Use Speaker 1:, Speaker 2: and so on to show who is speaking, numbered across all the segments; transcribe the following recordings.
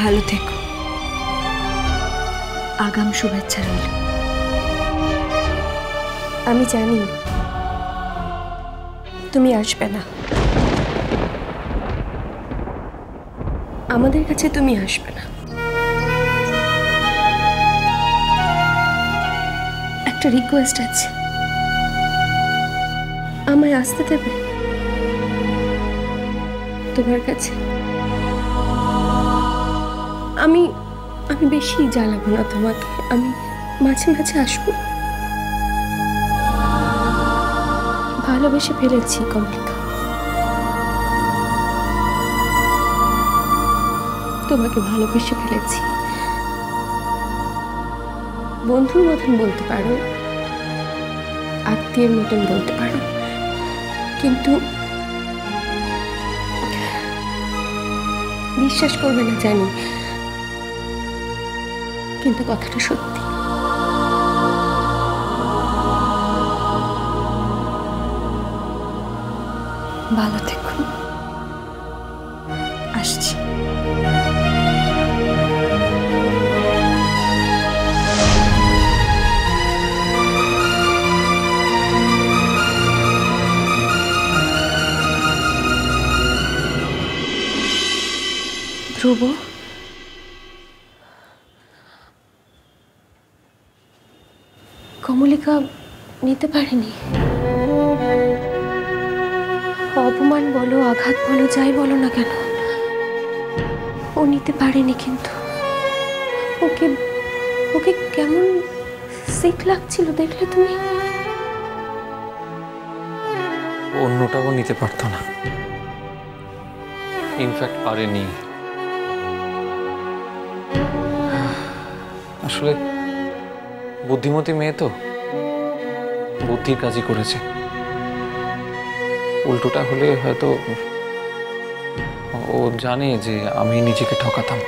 Speaker 1: ভালো থেকো। আগাম শুভেচ্ছা রইল। আমি জানি তুমি আসবে না, আমাদের কাছে তুমি আসবে না। একটা রিকোয়েস্ট আছে, আমায় আসতে দেবে তোমার কাছে? আমি আমি বেশি জ্বালাবো না তোমাকে, আমি মাঝে মাঝে আসবো। ভালোবেসে ফেলেছি কমলিকা, তোমাকে ভালোবেসে ফেলেছি। বন্ধুর মতন বলতে পারো, আত্মীয়ের মতন বলতে পারো, কিন্তু বিশ্বাস করবে না জানি, কিন্তু কথাটা সত্যি। ভালো থেকো, আসছি। ধ্রুব, কমলিকা নিতে পারেনি। অপমান বলো, আঘাত বলো, যাই বলো না কেন, ও নিতে পারেনি। কিন্তু ওকে ওকে কেমন সিক লাগছিল দেখলে তুমি?
Speaker 2: অন্যটাও নিতে পারতো না, ইনফ্যাক্ট পারেনি। আসলে বুদ্ধিমতী মেয়ে তো, বুদ্ধির কাজই করেছে। উল্টোটা হলে হয়তো ও জানে যে আমি নিজেকে ঠকাতাম।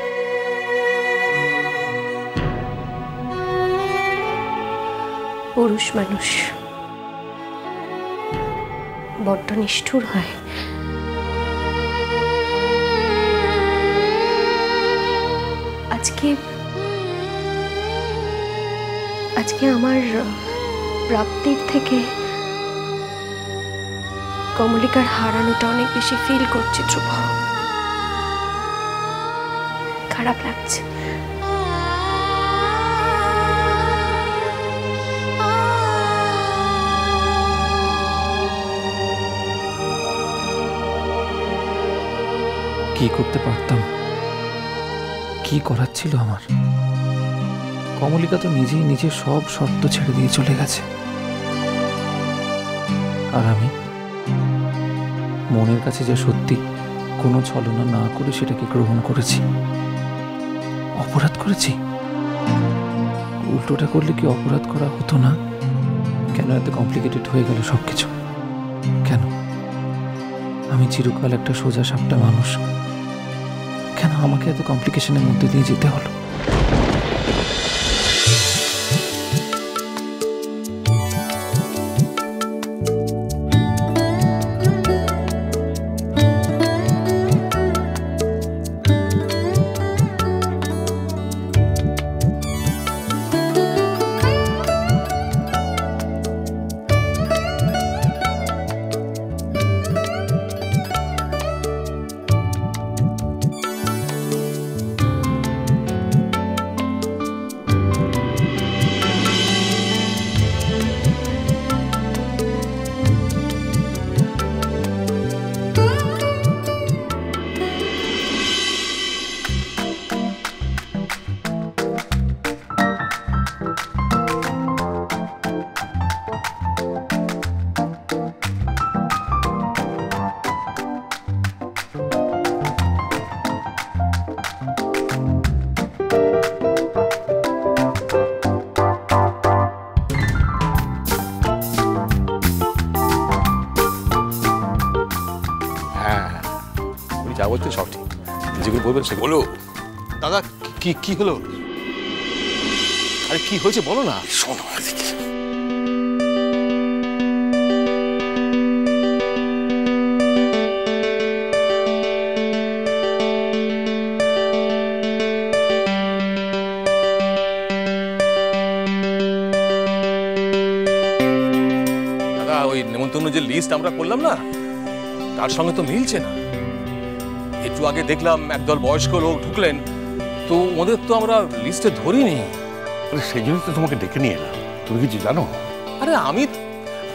Speaker 1: পুরুষ মানুষ বড্ড নিষ্ঠুর হয়। আজকে আমার প্রাপ্তির থেকে কমলিকার হারানোটা অনেক বেশি ফিল করছি ধ্রুব। খারাপ লাগছে।
Speaker 2: কি করতে পারতাম, কি করার ছিল আমার? কমলিকা তো নিজেই নিজের সব শর্ত ছেড়ে দিয়ে চলে গেছে, আর আমি মনের কাছে যে সত্যি কোনো ছলনা না করে সেটাকে গ্রহণ করেছি। অপরাধ করেছি? উল্টোটা করলে কি অপরাধ করা হতো না? কেন এত কমপ্লিকেটেড হয়ে গেল সবকিছু? কেন আমি চিরকাল একটা সোজা সাপটা মানুষ, কেন আমাকে এত কমপ্লিকেশনের মধ্যে দিয়ে যেতে হলো?
Speaker 3: যা বলতে সব ঠিক, যেগুলো বলবেন সে বলো। দাদা কি কি হলো? আরে কি হয়েছে বলো না। শোনো এদিকে। ওই নেমন্তন্ন যে লিস্ট আমরা করলাম না, তার সঙ্গে তো মিলছে না। একটু আগে দেখলাম একদল বয়স্ক লোক ঢুকলেন, তো ওদের তো আমরা লিস্টে ধরিনি।
Speaker 4: সেই জন্য তো তোমাকে ডেকে নিয়ে এলাম। তুমি কিছু জানো?
Speaker 3: আরে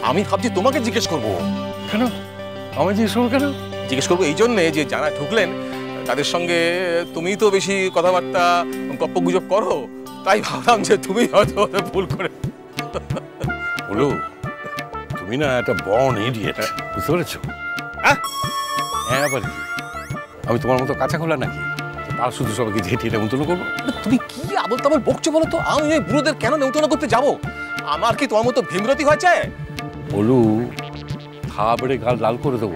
Speaker 3: আমি ভাবছি তোমাকে জিজ্ঞেস করবো।
Speaker 4: কেন আমি জিজ্ঞেস করবো? কেন
Speaker 3: জিজ্ঞেস করবো এই জন্যে যে যারা ঢুকলেন তাদের সঙ্গে তুমি তো বেশি কথাবার্তা গপ্প গুজব করো, তাই ভাবলাম যে তুমি হয়তো ভুল করে।
Speaker 4: বলো, তুমি না একটা বর্ন ইডিয়েট, বুঝতে পেরেছো? হ্যাঁ আবার কি, আমি তোমার মতো কাঁচা খোলা নাকি আর শুধু সবাইকে ঝেঁটিয়ে নেমন্তন্ন করবো?
Speaker 3: তুমি কি আবল তাবল বকছো বলো তো? আমি ওই বুড়োদের কেন নেমন্তন্ন করতে যাবো? আমার কি তোমার মতো ভীমরতি হয়েছে?
Speaker 4: বলু, খাওয়া বেড়ে গাল লাল করে দেবো।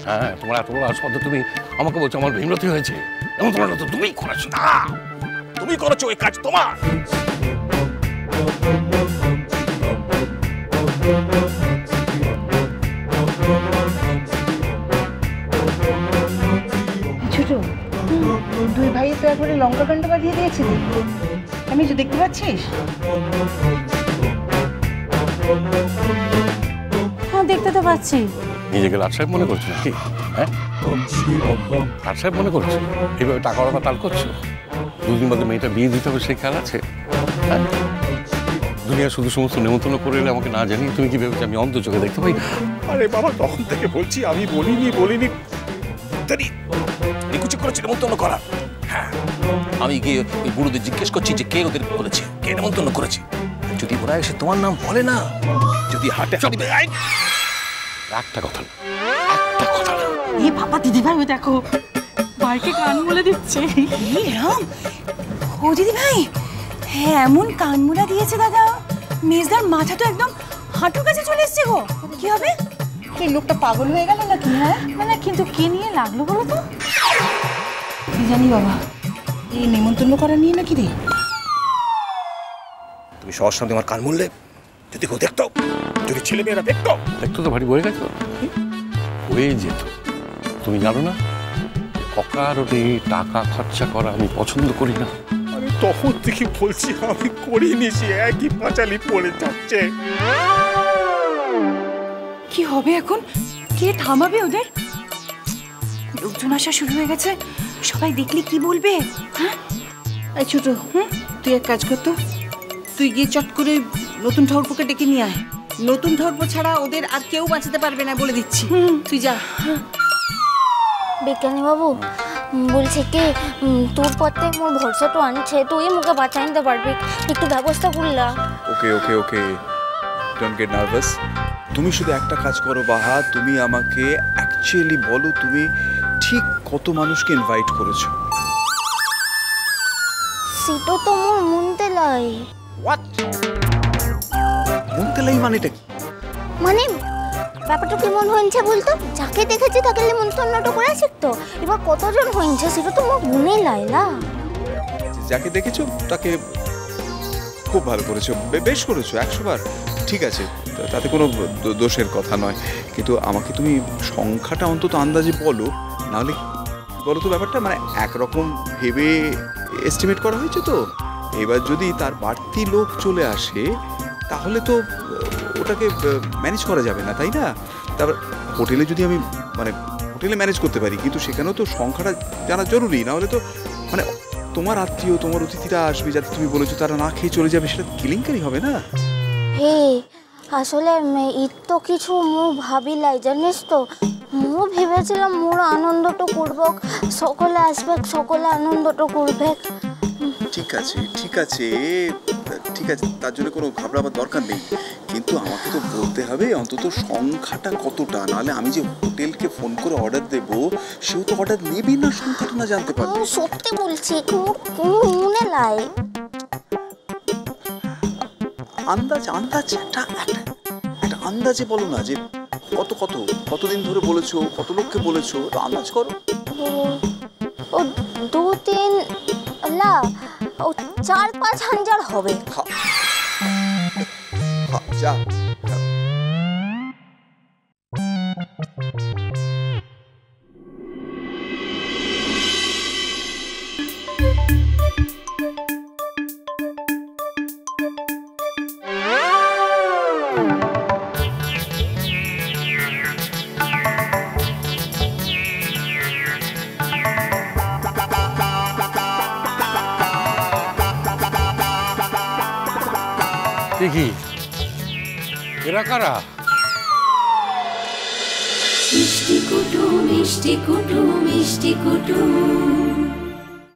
Speaker 4: হ্যাঁ, তোমার এত বড় আসপদ্ধ, তুমি আমাকে বলছো আমার ভীমরতি হয়েছে? এমন তোমার তো তুমিই করেছো না,
Speaker 3: তুমি করেছো এই কাজ তোমার।
Speaker 5: ছোট, দুই ভাই তো একবারে লঙ্কা কাণ্ড বাঁধিয়ে দিয়েছিলি, আমি তো দেখতে পাচ্ছিস?
Speaker 6: হ্যাঁ, দেখতে তো পাচ্ছি।
Speaker 4: নিজেকে লাট সাহেব মনে করছো নাকি? হ্যাঁ, লাট সাহেব মনে করছো? এইভাবে টাকা ওরা তাল করছো? দুদিন বাদে মেয়েটা বিয়ে দিতে হবে সেই খেয়াল আছে? হ্যাঁ, দুনিয়া শুধু সমস্ত নেমন্তন্ন করে এলে আমাকে না জানি তুমি কি ভেবেছো আমি অন্ধ চোখে দেখতে পাই না?
Speaker 3: আরে বাবা, তখন থেকে বলছি আমি বলিনি নিকুচি করেছি নেমন্তন্ন করা। হ্যাঁ, আমি গিয়ে ওই বুড়োদের জিজ্ঞেস করছি যে কে ওদের বলেছে, কে নেমন্তন্ন করেছে। যদি ওরা এসে তোমার নাম বলে না, যদি হাটে
Speaker 4: একটা কথা না, একটা কথা না।
Speaker 6: এই বাবা, দিদি ভাই ও দেখো ভাইকে কান বলে দিচ্ছে।
Speaker 5: ও দিদি ভাই, হ্যাঁ এমন কানমুড়া দিয়েছে দাদা, মেজদার মাথা তো একদম হাঁটুর কাছে চলে এসছে গো। কি হবে? এই লোকটা পাগল হয়ে গেল নাকি? হ্যাঁ,
Speaker 6: মানে কিন্তু কে নিয়ে লাগলো বলো তো?
Speaker 5: কি জানি বাবা, এই নেমন্তন্ন করা নিয়ে নাকি রে?
Speaker 3: তুমি সবার সামনে আমার কান মুললে, যদি কেউ দেখতো, যদি ছেলে মেয়েরা দেখতো
Speaker 4: তো ভারী বয়ে গেছো, হয়ে যেত। তুমি জানো না, অকারণে টাকা খরচা করা আমি পছন্দ করি না।
Speaker 3: আমি তখন থেকে বলছি আমি করিনি, সে একই পাঁচালি পড়ে যাচ্ছে।
Speaker 5: কি হবে এখন? কে থামাবে ওদের? লোকজন আসা শুরু হয়ে গেছে, সবাই দেখলে কি বলবে? হ্যাঁ, এই ছোট, তুই এক কাজ কর তো, তুই গিয়ে চট করে নতুন ঠাকুরপোকে ডেকে নিয়ে আয়। নতুন ঠাকুরপো ছাড়া ওদের আর কেউ বাঁচাতে পারবে না বলে দিচ্ছি। তুই যা।
Speaker 7: বিজ্ঞানী বাবু বলছে কি, তোর পথে মোর ভরসাটা আনছে, তুই মুখে বাঁচাই নিতে পারবি, একটু ব্যবস্থা করলা।
Speaker 8: ওকে ওকে ওকে, ডোন্ট গেট নার্ভাস। তুমি শুধু একটা কাজ করো বাহা, তুমি আমাকে অ্যাকচুয়ালি বলো তুমি ঠিক কত মানুষকে ইনভাইট করেছো?
Speaker 7: সেটা তো মোর মনতে লাই।
Speaker 8: হোয়াট? মনতেলাই মানেটা কি?
Speaker 7: মানে ব্যাপারটা কেমন হয়েছে বলতো? যাকে দেখেছি তাকে নেমন্তন্নটা করে শিখতো, এবার কতজন হয়েছে সেটা তো মোর মনে লাইলা।
Speaker 8: যাকে দেখেছো তাকে খুব ভালো করেছো, বেশ করেছো 100 বার, ঠিক আছে, তাতে কোনো দোষের কথা নয়। কিন্তু আমাকে তুমি সংখ্যাটা অন্তত আন্দাজে বলো, নাহলে বলো তো ব্যাপারটা মানে একরকম ভেবে এস্টিমেট করা হয়েছে তো। এবার যদি তার বাড়তি লোক চলে আসে তাহলে তো ওটাকে ম্যানেজ করা যাবে না, তাই না? তারপর হোটেলে যদি আমি মানে হোটেলে ম্যানেজ করতে পারি, কিন্তু সেখানেও তো সংখ্যাটা জানা জরুরি, না হলে তো মানে তোমার আত্মীয় তোমার অতিথিরা আসবে যাতে তুমি বলেছো তারা না খেয়ে চলে যাবে, সেটা কেলেঙ্কারি হবে না?
Speaker 7: হে আসলে ঈদ তো কিছু মু ভাবিলাই জানিস তো, মু ভেবেছিলাম মোর আনন্দটা করব, সকলে আসবে, সকলে আনন্দটা করবে।
Speaker 8: ঠিক আছে ঠিক আছে ঠিক আছে, তার জন্য কোনো ঘাবড়াবার দরকার নেই, কিন্তু আমাকে তো বলতে হবে অন্তত সংখ্যাটা কতটা, নাহলে আমি যে হোটেলকে ফোন করে অর্ডার দেব সেও তো অর্ডার নেবে না সংখ্যাটা না জানতে পারবে।
Speaker 7: সত্যি বলছি, মনে লাই।
Speaker 8: আন্দাজ আন্দাজ একটা আন্দাজে বলো না, যে কতদিন ধরে বলেছো, কত লোককে বলেছো, আন্দাজ করো।
Speaker 7: ও 2-3 না, ও 4-5 হাজার হবে।
Speaker 8: যা
Speaker 4: কি এরা কারা?
Speaker 9: মিষ্টি কুটুম মিষ্টি কুটুম মিষ্টি কুটুম